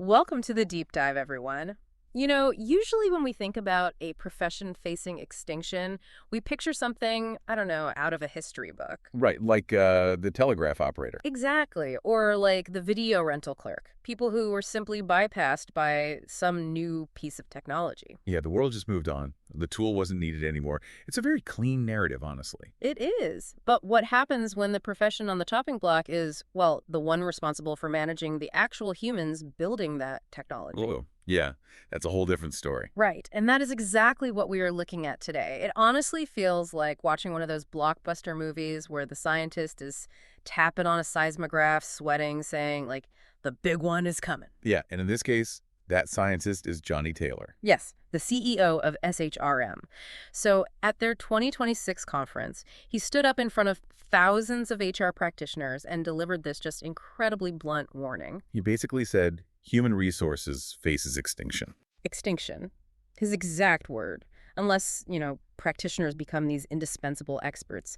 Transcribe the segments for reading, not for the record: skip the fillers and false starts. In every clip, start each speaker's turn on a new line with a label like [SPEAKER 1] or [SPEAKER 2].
[SPEAKER 1] Welcome to the deep dive, everyone. Usually when we think about a profession facing extinction, we picture something, I don't know, out of a history book.
[SPEAKER 2] Right, like the telegraph operator.
[SPEAKER 1] Exactly. Or like the video rental clerk, people who were simply bypassed by some new piece of technology.
[SPEAKER 2] Yeah, the world just moved on. The tool wasn't needed anymore. It's a very clean narrative, honestly.
[SPEAKER 1] It is. But what happens when the profession on the chopping block is, well, the one responsible for managing the actual humans building that technology?
[SPEAKER 2] Oh, yeah, that's a whole different story.
[SPEAKER 1] Right, and that is exactly what we are looking at today. It honestly feels like watching one of those blockbuster movies where the scientist is tapping on a seismograph, sweating, saying, like, the big one is coming.
[SPEAKER 2] Yeah, and in this case, that scientist is Johnny Taylor.
[SPEAKER 1] Yes, the CEO of SHRM. So at their 2026 conference, he stood up in front of thousands of HR practitioners and delivered this just incredibly blunt warning.
[SPEAKER 2] He basically said, human resources faces extinction.
[SPEAKER 1] Extinction. His exact word. Unless, practitioners become these indispensable experts.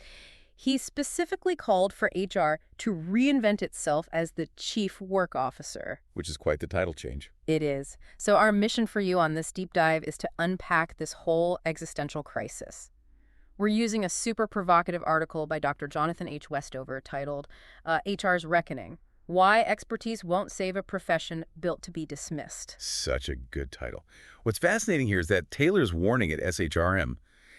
[SPEAKER 1] He specifically called for HR to reinvent itself as the chief work officer.
[SPEAKER 2] Which is quite the title change.
[SPEAKER 1] It is. So our mission for you on this deep dive is to unpack this whole existential crisis. We're using a super provocative article by Dr. Jonathan H. Westover titled HR's Reckoning: Why Expertise Won't Save a Profession Built to be Dismissed.
[SPEAKER 2] Such a good title. What's fascinating here is that Taylor's warning at SHRM,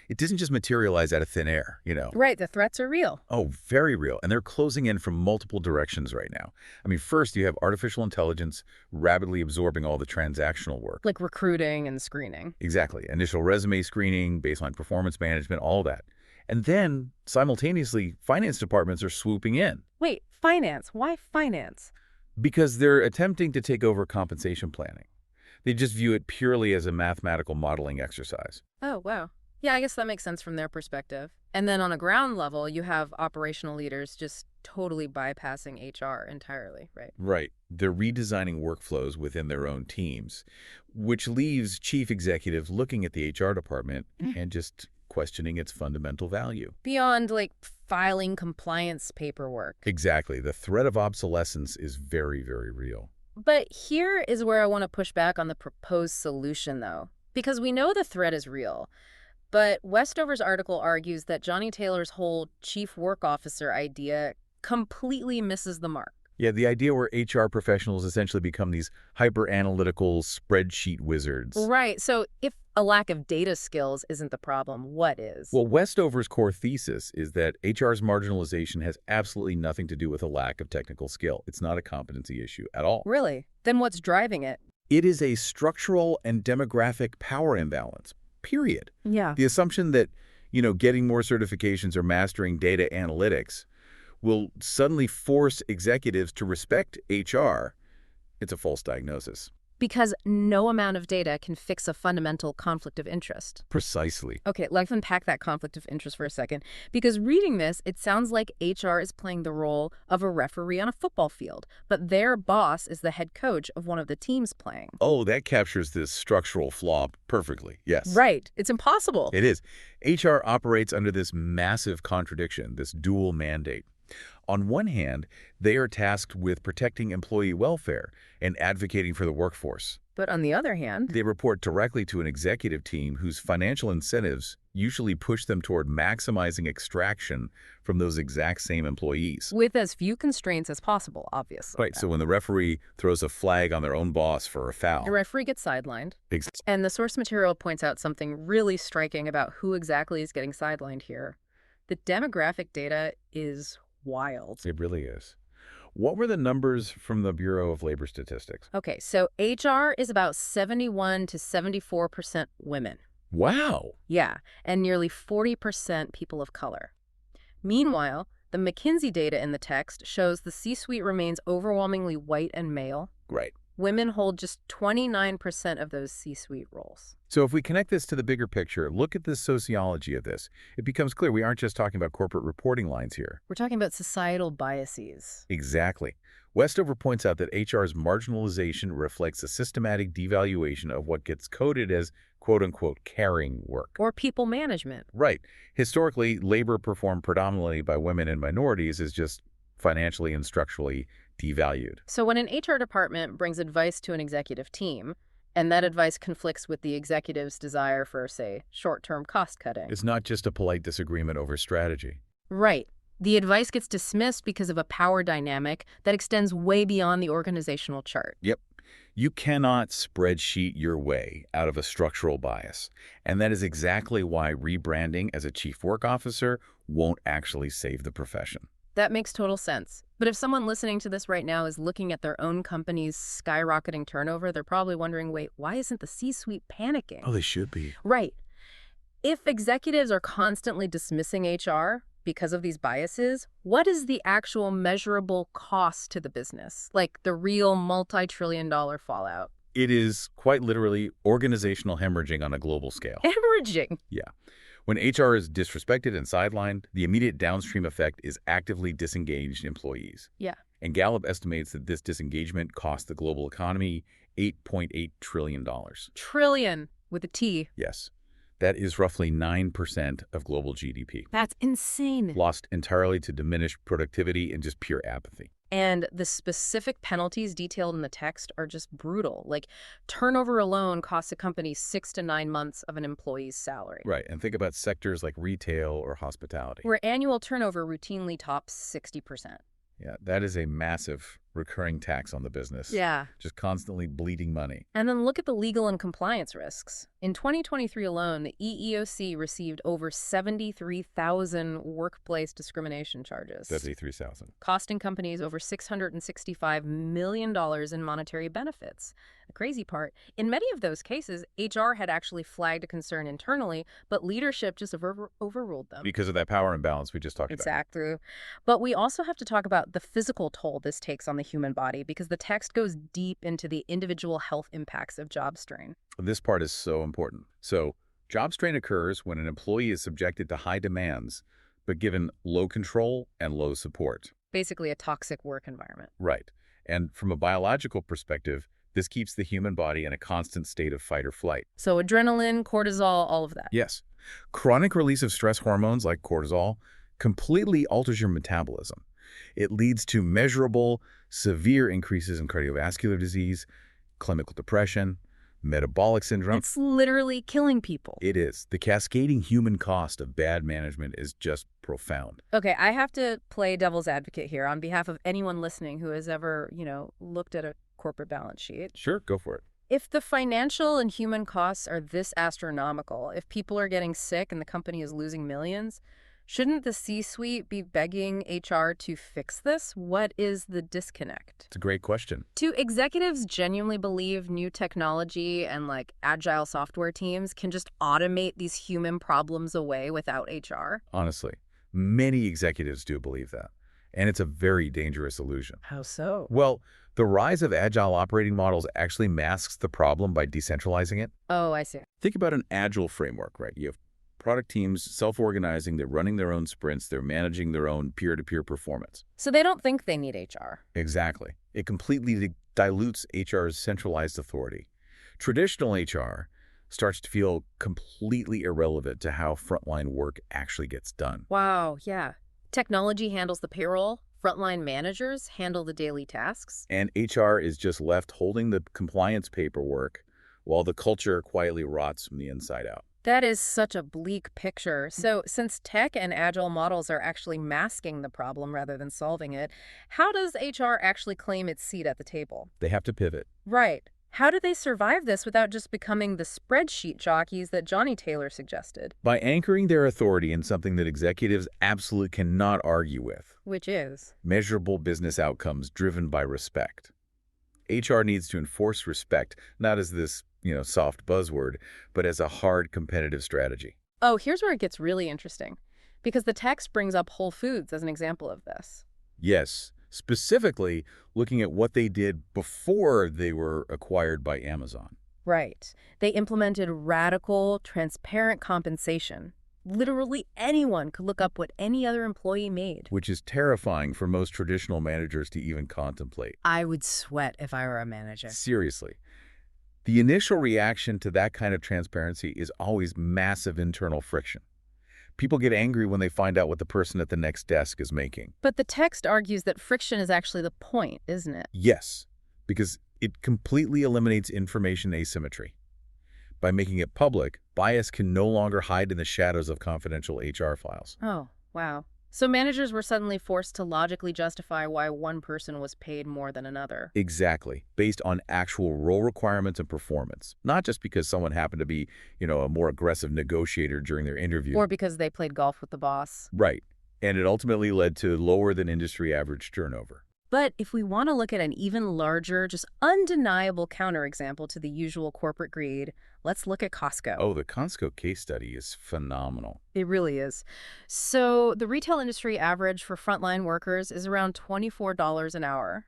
[SPEAKER 2] it doesn't just materialize out of thin air.
[SPEAKER 1] Right, the threats are real.
[SPEAKER 2] Oh, very real. And they're closing in from multiple directions right now. I mean, first, you have artificial intelligence rapidly absorbing all the transactional work.
[SPEAKER 1] Like recruiting and screening.
[SPEAKER 2] Exactly. Initial resume screening, baseline performance management, all that. And then, simultaneously, finance departments are swooping in
[SPEAKER 1] Wait, finance? Why finance?
[SPEAKER 2] because they're attempting to take over compensation planning. They just view it purely as a mathematical modeling exercise.
[SPEAKER 1] Oh, wow. Yeah, I guess that makes sense from their perspective. And then on a ground level, you have operational leaders just totally bypassing HR entirely, right?
[SPEAKER 2] Right. They're redesigning workflows within their own teams, which leaves chief executives looking at the HR department and just questioning its fundamental value.
[SPEAKER 1] Beyond, like, filing compliance paperwork.
[SPEAKER 2] Exactly. The threat of obsolescence is very, very real.
[SPEAKER 1] But here is where I want to push back on the proposed solution, though. Because we know the threat is real. But Westover's article argues that Johnny Taylor's whole chief work officer idea completely misses the mark.
[SPEAKER 2] Yeah, the idea where HR professionals essentially become these hyper-analytical spreadsheet wizards.
[SPEAKER 1] Right. So if a lack of data skills isn't the problem, what is?
[SPEAKER 2] Well, Westover's core thesis is that HR's marginalization has absolutely nothing to do with a lack of technical skill. It's not a competency issue at all.
[SPEAKER 1] Really? Then what's driving it?
[SPEAKER 2] It is a structural and demographic power imbalance, period.
[SPEAKER 1] Yeah.
[SPEAKER 2] The assumption that, getting more certifications or mastering data analytics will suddenly force executives to respect HR, it's a false diagnosis.
[SPEAKER 1] Because no amount of data can fix a fundamental conflict of interest.
[SPEAKER 2] Precisely.
[SPEAKER 1] Okay, let's unpack that conflict of interest for a second. Because reading this, it sounds like HR is playing the role of a referee on a football field, but their boss is the head coach of one of the teams playing.
[SPEAKER 2] Oh, that captures this structural flaw perfectly. Yes.
[SPEAKER 1] Right. It's impossible.
[SPEAKER 2] It is. HR operates under this massive contradiction, this dual mandate. On one hand, they are tasked with protecting employee welfare and advocating for the workforce.
[SPEAKER 1] But on the other hand,
[SPEAKER 2] They report directly to an executive team whose financial incentives usually push them toward maximizing extraction from those exact same employees.
[SPEAKER 1] with as few constraints as possible, obviously.
[SPEAKER 2] Right, so when the referee throws a flag on their own boss for a foul.
[SPEAKER 1] The referee gets sidelined.
[SPEAKER 2] ex-
[SPEAKER 1] And the source material points out something really striking about who exactly is getting sidelined here. The demographic data is wild.
[SPEAKER 2] It really is. What were the numbers from the Bureau of Labor Statistics?
[SPEAKER 1] Okay, so HR is about 71 to 74% women.
[SPEAKER 2] Wow.
[SPEAKER 1] Yeah, and nearly 40% people of color. Meanwhile, the McKinsey data in the text shows the C-suite remains overwhelmingly white and male.
[SPEAKER 2] Right.
[SPEAKER 1] Women hold just 29% of those C-suite roles.
[SPEAKER 2] So if we connect this to the bigger picture, look at the sociology of this. It becomes clear we aren't just talking about corporate reporting lines here.
[SPEAKER 1] We're talking about societal biases.
[SPEAKER 2] Exactly. Westover points out that HR's marginalization reflects a systematic devaluation of what gets coded as quote-unquote caring work.
[SPEAKER 1] Or people management.
[SPEAKER 2] Right. Historically, labor performed predominantly by women and minorities is just financially and structurally devalued.
[SPEAKER 1] So when an HR department brings advice to an executive team, and that advice conflicts with the executive's desire for, say, short-term cost cutting.
[SPEAKER 2] It's not just a polite disagreement over strategy.
[SPEAKER 1] Right. The advice gets dismissed because of a power dynamic that extends way beyond the organizational chart.
[SPEAKER 2] Yep. You cannot spreadsheet your way out of a structural bias. And that is exactly why rebranding as a chief work officer won't actually save the profession.
[SPEAKER 1] That makes total sense. But if someone listening to this right now is looking at their own company's skyrocketing turnover, they're probably wondering, wait, why isn't the C-suite panicking?
[SPEAKER 2] Oh, they should be.
[SPEAKER 1] Right. If executives are constantly dismissing HR because of these biases, what is the actual measurable cost to the business? Like the real multi-trillion-dollar fallout?
[SPEAKER 2] It is quite literally organizational hemorrhaging on a global scale.
[SPEAKER 1] Hemorrhaging.
[SPEAKER 2] Yeah. When HR is disrespected and sidelined, the immediate downstream effect is actively disengaged employees.
[SPEAKER 1] Yeah.
[SPEAKER 2] And Gallup estimates that this disengagement cost the global economy $8.8 trillion.
[SPEAKER 1] Trillion with a T.
[SPEAKER 2] Yes. That is roughly 9% of global GDP.
[SPEAKER 1] That's insane.
[SPEAKER 2] Lost entirely to diminished productivity and just pure apathy.
[SPEAKER 1] And the specific penalties detailed in the text are just brutal. Like, turnover alone costs a company 6 to 9 months of an employee's salary.
[SPEAKER 2] Right, and think about sectors like retail or hospitality.
[SPEAKER 1] Where annual turnover routinely tops 60%.
[SPEAKER 2] Yeah, that is a massive recurring tax on the business.
[SPEAKER 1] Yeah.
[SPEAKER 2] Just constantly bleeding money.
[SPEAKER 1] And then look at the legal and compliance risks. In 2023 alone, the EEOC received over 73,000 workplace discrimination charges.
[SPEAKER 2] 73,000.
[SPEAKER 1] Costing companies over $665 million in monetary benefits. The crazy part, in many of those cases, HR had actually flagged a concern internally, but leadership just overruled them.
[SPEAKER 2] Because of that power imbalance we just talked about.
[SPEAKER 1] Exactly. But we also have to talk about the physical toll this takes on the human body, because the text goes deep into the individual health impacts of job strain.
[SPEAKER 2] This part is so important. So, job strain occurs when an employee is subjected to high demands, but given low control and low support.
[SPEAKER 1] Basically a toxic work environment.
[SPEAKER 2] Right. And from a biological perspective, this keeps the human body in a constant state of fight or flight.
[SPEAKER 1] So adrenaline, cortisol, all of that.
[SPEAKER 2] Yes. Chronic release of stress hormones like cortisol completely alters your metabolism. It leads to measurable, severe increases in cardiovascular disease, clinical depression, metabolic syndrome.
[SPEAKER 1] It's literally killing people.
[SPEAKER 2] It is. The cascading human cost of bad management is just profound.
[SPEAKER 1] Okay, I have to play devil's advocate here on behalf of anyone listening who has ever, looked at a corporate balance sheet.
[SPEAKER 2] Sure, go for it.
[SPEAKER 1] If the financial and human costs are this astronomical, if people are getting sick and the company is losing millions, shouldn't the C-suite be begging HR to fix this? What is the disconnect?
[SPEAKER 2] It's a great question.
[SPEAKER 1] Do executives genuinely believe new technology and agile software teams can just automate these human problems away without HR?
[SPEAKER 2] Honestly, many executives do believe that. And it's a very dangerous illusion.
[SPEAKER 1] How so?
[SPEAKER 2] Well, the rise of agile operating models actually masks the problem by decentralizing it.
[SPEAKER 1] Oh, I see.
[SPEAKER 2] Think about an agile framework, right? You have product teams self-organizing, they're running their own sprints, they're managing their own peer-to-peer performance.
[SPEAKER 1] So they don't think they need HR.
[SPEAKER 2] Exactly. It completely dilutes HR's centralized authority. Traditional HR starts to feel completely irrelevant to how frontline work actually gets done.
[SPEAKER 1] Wow, yeah. Technology handles the payroll, frontline managers handle the daily tasks.
[SPEAKER 2] And HR is just left holding the compliance paperwork while the culture quietly rots from the inside out.
[SPEAKER 1] That is such a bleak picture. So since tech and agile models are actually masking the problem rather than solving it, how does HR actually claim its seat at the table?
[SPEAKER 2] They have to pivot.
[SPEAKER 1] Right. How do they survive this without just becoming the spreadsheet jockeys that Johnny Taylor suggested?
[SPEAKER 2] By anchoring their authority in something that executives absolutely cannot argue with.
[SPEAKER 1] Which is?
[SPEAKER 2] Measurable business outcomes driven by respect. HR needs to enforce respect, not as this, soft buzzword, but as a hard competitive strategy.
[SPEAKER 1] Oh, here's where it gets really interesting. Because the text brings up Whole Foods as an example of this.
[SPEAKER 2] Yes, specifically looking at what they did before they were acquired by Amazon.
[SPEAKER 1] Right. They implemented radical, transparent compensation. Literally anyone could look up what any other employee made.
[SPEAKER 2] Which is terrifying for most traditional managers to even contemplate.
[SPEAKER 1] I would sweat if I were a manager.
[SPEAKER 2] Seriously. The initial reaction to that kind of transparency is always massive internal friction. People get angry when they find out what the person at the next desk is making.
[SPEAKER 1] But the text argues that friction is actually the point, isn't it?
[SPEAKER 2] Yes, because it completely eliminates information asymmetry. By making it public, bias can no longer hide in the shadows of confidential HR files.
[SPEAKER 1] Oh, wow. So managers were suddenly forced to logically justify why one person was paid more than another.
[SPEAKER 2] Exactly, based on actual role requirements and performance, not just because someone happened to be, a more aggressive negotiator during their interview.
[SPEAKER 1] Or because they played golf with the boss.
[SPEAKER 2] Right, and it ultimately led to lower than industry average turnover.
[SPEAKER 1] But if we want to look at an even larger, just undeniable counterexample to the usual corporate greed, let's look at Costco.
[SPEAKER 2] Oh, the Costco case study is phenomenal.
[SPEAKER 1] It really is. So the retail industry average for frontline workers is around $24 an hour.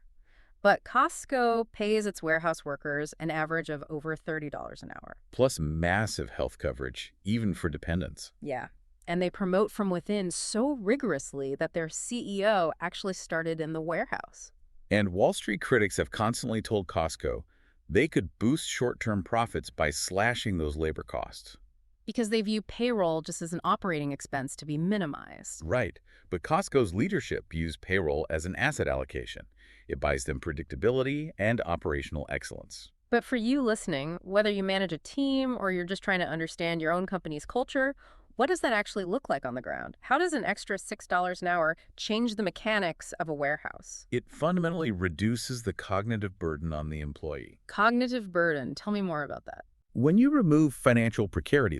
[SPEAKER 1] But Costco pays its warehouse workers an average of over $30 an hour.
[SPEAKER 2] Plus massive health coverage, even for dependents.
[SPEAKER 1] Yeah. And they promote from within so rigorously that their CEO actually started in the warehouse.
[SPEAKER 2] And Wall Street critics have constantly told Costco they could boost short-term profits by slashing those labor costs.
[SPEAKER 1] Because they view payroll just as an operating expense to be minimized.
[SPEAKER 2] Right, but Costco's leadership views payroll as an asset allocation. It buys them predictability and operational excellence.
[SPEAKER 1] But for you listening, whether you manage a team or you're just trying to understand your own company's culture, what does that actually look like on the ground? How does an extra $6 an hour change the mechanics of a warehouse?
[SPEAKER 2] It fundamentally reduces the cognitive burden on the employee.
[SPEAKER 1] Cognitive burden. Tell me more about that.
[SPEAKER 2] When you remove financial precarity,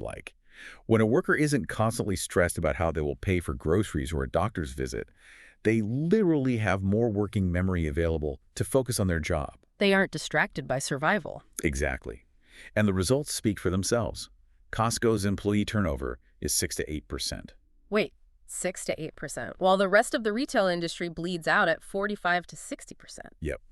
[SPEAKER 2] when a worker isn't constantly stressed about how they will pay for groceries or a doctor's visit, they literally have more working memory available to focus on their job.
[SPEAKER 1] They aren't distracted by survival.
[SPEAKER 2] Exactly. And the results speak for themselves. Costco's employee turnover is 6 to 8%.
[SPEAKER 1] Wait, 6 to 8%, while the rest of the retail industry bleeds out at 45 to 60%.
[SPEAKER 2] Yep.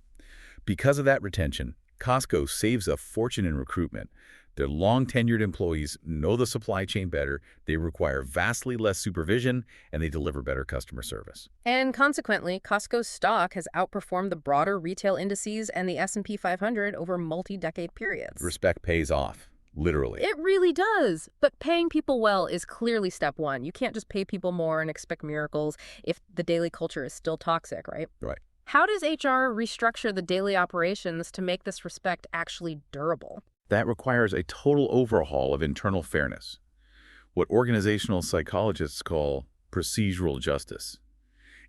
[SPEAKER 2] Because of that retention, Costco saves a fortune in recruitment. Their long-tenured employees know the supply chain better, they require vastly less supervision, and they deliver better customer service.
[SPEAKER 1] And consequently, Costco's stock has outperformed the broader retail indices and the S&P 500 over multi-decade periods.
[SPEAKER 2] Respect pays off. Literally.
[SPEAKER 1] It really does. But paying people well is clearly step one. You can't just pay people more and expect miracles if the daily culture is still toxic, right?
[SPEAKER 2] Right.
[SPEAKER 1] How does HR restructure the daily operations to make this respect actually durable?
[SPEAKER 2] That requires a total overhaul of internal fairness, what organizational psychologists call procedural justice.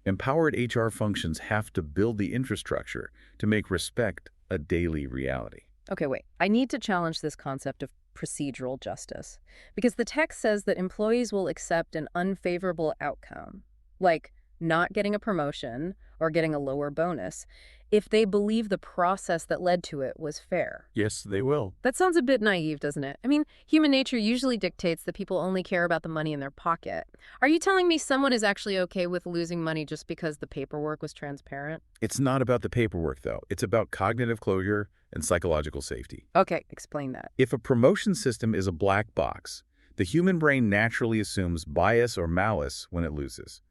[SPEAKER 2] Empowered HR functions have to build the infrastructure to make respect a daily reality.
[SPEAKER 1] Okay, wait. I need to challenge this concept of procedural justice, because the text says that employees will accept an unfavorable outcome, like not getting a promotion or getting a lower bonus, if they believe the process that led to it was fair.
[SPEAKER 2] Yes, they will.
[SPEAKER 1] That sounds a bit naive, doesn't it? I mean, human nature usually dictates that people only care about the money in their pocket. Are you telling me someone is actually okay with losing money just because the paperwork was transparent?
[SPEAKER 2] It's not about the paperwork, though. It's about cognitive closure and psychological safety.
[SPEAKER 1] Okay, explain that.
[SPEAKER 2] If a promotion system is a black box, the human brain naturally assumes bias or malice when it loses.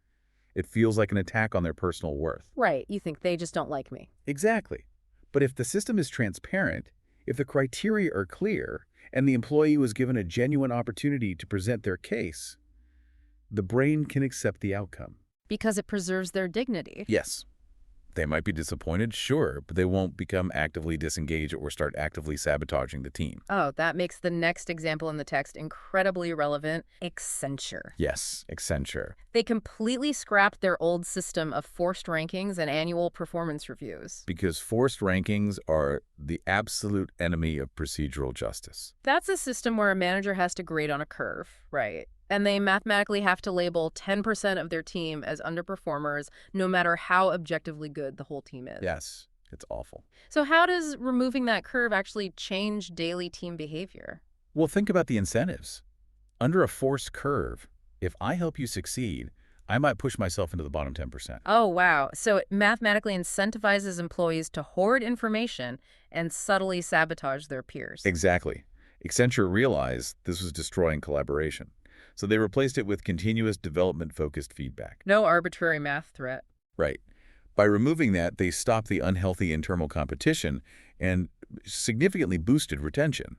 [SPEAKER 2] It feels like an attack on their personal worth.
[SPEAKER 1] Right, you think they just don't like me.
[SPEAKER 2] Exactly. But if the system is transparent, if the criteria are clear, and the employee was given a genuine opportunity to present their case, the brain can accept the outcome.
[SPEAKER 1] Because it preserves their dignity.
[SPEAKER 2] Yes. They might be disappointed, sure, but they won't become actively disengaged or start actively sabotaging the team.
[SPEAKER 1] Oh, that makes the next example in the text incredibly relevant. Accenture.
[SPEAKER 2] Yes, Accenture.
[SPEAKER 1] They completely scrapped their old system of forced rankings and annual performance reviews.
[SPEAKER 2] Because forced rankings are the absolute enemy of procedural justice.
[SPEAKER 1] That's a system where a manager has to grade on a curve, right? And they mathematically have to label 10% of their team as underperformers, no matter how objectively good the whole team is.
[SPEAKER 2] Yes, it's awful.
[SPEAKER 1] So how does removing that curve actually change daily team behavior?
[SPEAKER 2] Well, think about the incentives. Under a forced curve, if I help you succeed, I might push myself into the bottom 10%.
[SPEAKER 1] Oh, wow. So it mathematically incentivizes employees to hoard information and subtly sabotage their peers.
[SPEAKER 2] Exactly. Accenture realized this was destroying collaboration. So they replaced it with continuous development-focused feedback.
[SPEAKER 1] No arbitrary math threat.
[SPEAKER 2] Right. By removing that, they stopped the unhealthy internal competition and significantly boosted retention.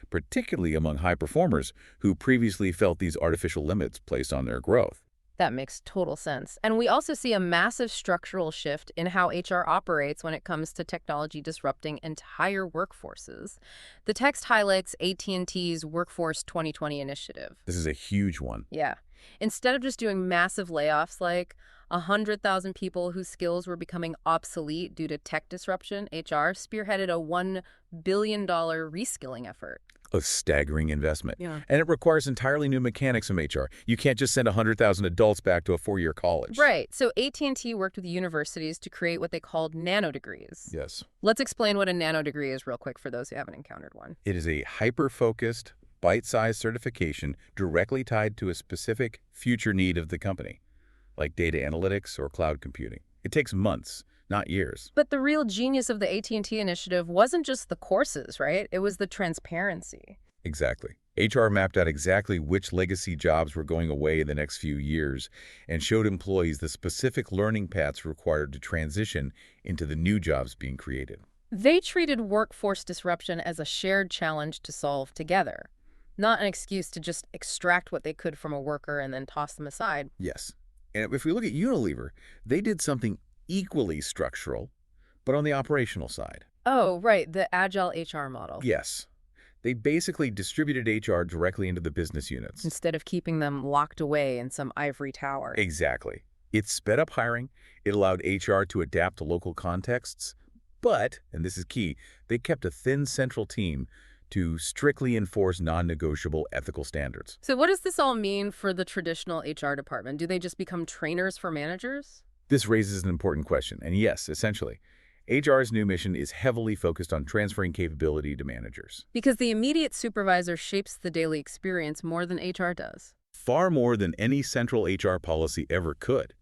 [SPEAKER 2] particularly among high performers who previously felt these artificial limits placed on their growth.
[SPEAKER 1] That makes total sense. And we also see a massive structural shift in how HR operates when it comes to technology disrupting entire workforces. The text highlights AT&T's Workforce 2020 initiative.
[SPEAKER 2] This is a huge one.
[SPEAKER 1] Yeah. Instead of just doing massive layoffs like 100,000 people whose skills were becoming obsolete due to tech disruption, HR spearheaded a $1 billion reskilling effort.
[SPEAKER 2] A staggering investment.
[SPEAKER 1] Yeah.
[SPEAKER 2] And it requires entirely new mechanics from HR. You can't just send 100,000 adults back to a 4-year college.
[SPEAKER 1] Right. So AT&T worked with universities to create what they called nano degrees.
[SPEAKER 2] Yes.
[SPEAKER 1] Let's explain what a nano degree is real quick for those who haven't encountered one.
[SPEAKER 2] It is a hyper-focused, bite-sized certification directly tied to a specific future need of the company, like data analytics or cloud computing. It takes months, not years.
[SPEAKER 1] But the real genius of the AT&T initiative wasn't just the courses, right? It was the transparency.
[SPEAKER 2] Exactly. HR mapped out exactly which legacy jobs were going away in the next few years and showed employees the specific learning paths required to transition into the new jobs being created.
[SPEAKER 1] They treated workforce disruption as a shared challenge to solve together, not an excuse to just extract what they could from a worker and then toss them aside.
[SPEAKER 2] Yes. And if we look at Unilever, they did something equally structural, but on the operational side.
[SPEAKER 1] Oh, right, the agile HR model.
[SPEAKER 2] Yes. They basically distributed HR directly into the business units.
[SPEAKER 1] Instead of keeping them locked away in some ivory tower.
[SPEAKER 2] Exactly. It sped up hiring. It allowed HR to adapt to local contexts. But, and this is key, they kept a thin central team to strictly enforce non-negotiable ethical standards.
[SPEAKER 1] So what does this all mean for the traditional HR department? Do they just become trainers for managers?
[SPEAKER 2] This raises an important question, and yes, essentially, HR's new mission is heavily focused on transferring capability to managers.
[SPEAKER 1] Because the immediate supervisor shapes the daily experience more than HR does.
[SPEAKER 2] Far more than any central HR policy ever could.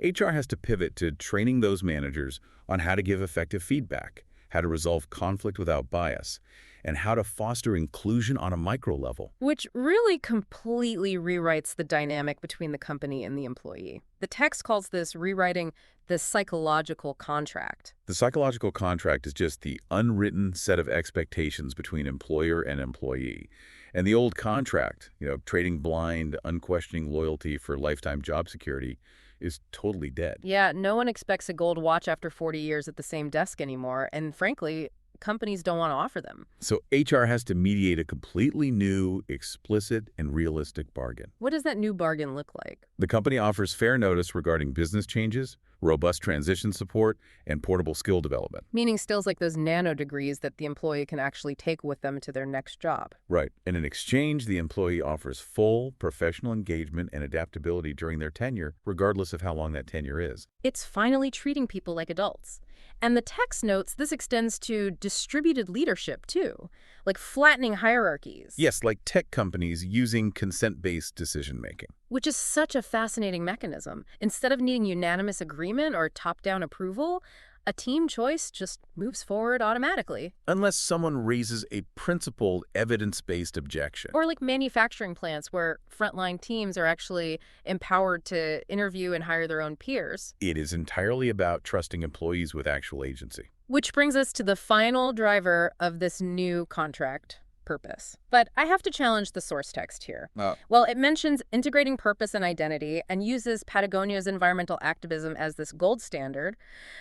[SPEAKER 2] HR has to pivot to training those managers on how to give effective feedback, how to resolve conflict without bias, and how to foster inclusion on a micro level.
[SPEAKER 1] Which really completely rewrites the dynamic between the company and the employee. The text calls this rewriting the psychological contract.
[SPEAKER 2] The psychological contract is just the unwritten set of expectations between employer and employee. And the old contract, trading blind, unquestioning loyalty for lifetime job security, is totally dead.
[SPEAKER 1] Yeah, no one expects a gold watch after 40 years at the same desk anymore, and frankly, companies don't want to offer them.
[SPEAKER 2] So HR has to mediate a completely new, explicit, and realistic bargain.
[SPEAKER 1] What does that new bargain look like?
[SPEAKER 2] The company offers fair notice regarding business changes, robust transition support, and portable skill development.
[SPEAKER 1] Meaning skills like those nano degrees that the employee can actually take with them to their next job.
[SPEAKER 2] Right. And in exchange, the employee offers full professional engagement and adaptability during their tenure, regardless of how long that tenure is.
[SPEAKER 1] It's finally treating people like adults. And the text notes this extends to distributed leadership, too, like flattening hierarchies.
[SPEAKER 2] Yes, like tech companies using consent-based decision-making.
[SPEAKER 1] Which is such a fascinating mechanism. Instead of needing unanimous agreement or top-down approval, a team choice just moves forward automatically.
[SPEAKER 2] Unless someone raises a principled, evidence-based objection.
[SPEAKER 1] Or like manufacturing plants where frontline teams are actually empowered to interview and hire their own peers.
[SPEAKER 2] It is entirely about trusting employees with actual agency.
[SPEAKER 1] Which brings us to the final driver of this new contract. Purpose. But I have to challenge the source text here. Well, it mentions integrating purpose and identity and uses Patagonia's environmental activism as this gold standard.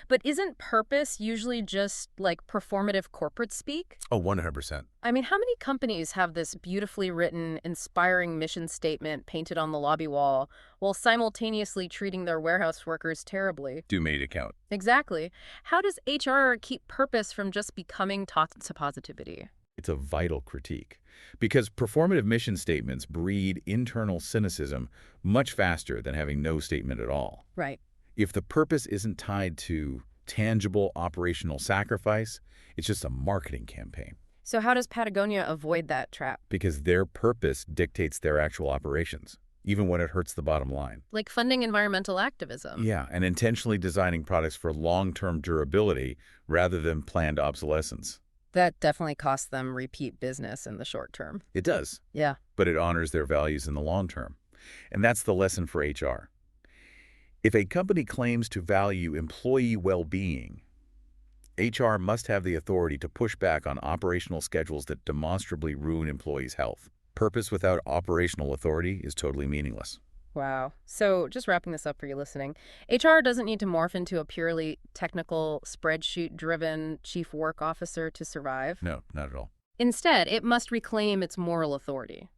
[SPEAKER 1] But isn't purpose usually just like performative corporate speak?
[SPEAKER 2] Oh, 100%.
[SPEAKER 1] I mean, how many companies have this beautifully written, inspiring mission statement painted on the lobby wall while simultaneously treating their warehouse workers terribly?
[SPEAKER 2] Do made it count.
[SPEAKER 1] Exactly. How does HR keep purpose from just becoming toxic positivity?
[SPEAKER 2] It's a vital critique, because performative mission statements breed internal cynicism much faster than having no statement at all.
[SPEAKER 1] Right.
[SPEAKER 2] If the purpose isn't tied to tangible operational sacrifice, it's just a marketing campaign.
[SPEAKER 1] So how does Patagonia avoid that trap?
[SPEAKER 2] Because their purpose dictates their actual operations, even when it hurts the bottom line.
[SPEAKER 1] Like funding environmental activism.
[SPEAKER 2] Yeah, and intentionally designing products for long-term durability rather than planned obsolescence.
[SPEAKER 1] That definitely costs them repeat business in the short term.
[SPEAKER 2] It does.
[SPEAKER 1] Yeah.
[SPEAKER 2] But it honors their values in the long term. And that's the lesson for HR. If a company claims to value employee well-being, HR must have the authority to push back on operational schedules that demonstrably ruin employees' health. Purpose without operational authority is totally meaningless.
[SPEAKER 1] Wow. So, just wrapping this up for you listening, HR doesn't need to morph into a purely technical, spreadsheet driven chief work officer to survive.
[SPEAKER 2] No, not at all.
[SPEAKER 1] Instead, it must reclaim its moral authority.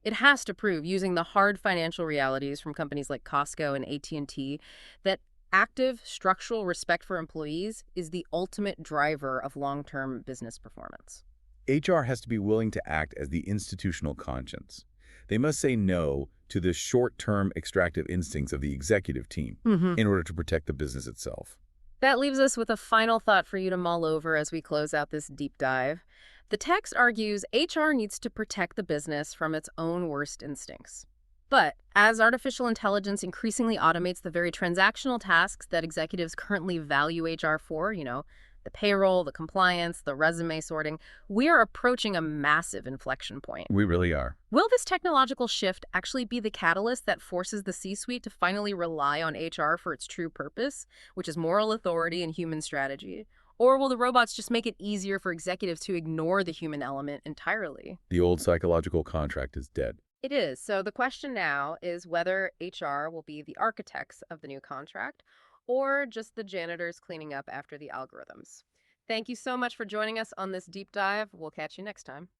[SPEAKER 1] It has to prove, using the hard financial realities from companies like Costco and AT&T, that active structural respect for employees is the ultimate driver of long-term business performance.
[SPEAKER 2] HR has to be willing to act as the institutional conscience. They must say no to the short-term extractive instincts of the executive team in order to protect the business itself.
[SPEAKER 1] That leaves us with a final thought for you to mull over as we close out this deep dive. The text argues HR needs to protect the business from its own worst instincts. But as artificial intelligence increasingly automates the very transactional tasks that executives currently value HR for, the payroll, the compliance, the resume sorting, we are approaching a massive inflection point.
[SPEAKER 2] We really are.
[SPEAKER 1] Will this technological shift actually be the catalyst that forces the C-suite to finally rely on HR for its true purpose, which is moral authority and human strategy? Or will the robots just make it easier for executives to ignore the human element entirely?
[SPEAKER 2] The old psychological contract is dead.
[SPEAKER 1] It is. So the question now is whether HR will be the architects of the new contract or just the janitors cleaning up after the algorithms. Thank you so much for joining us on this deep dive. We'll catch you next time.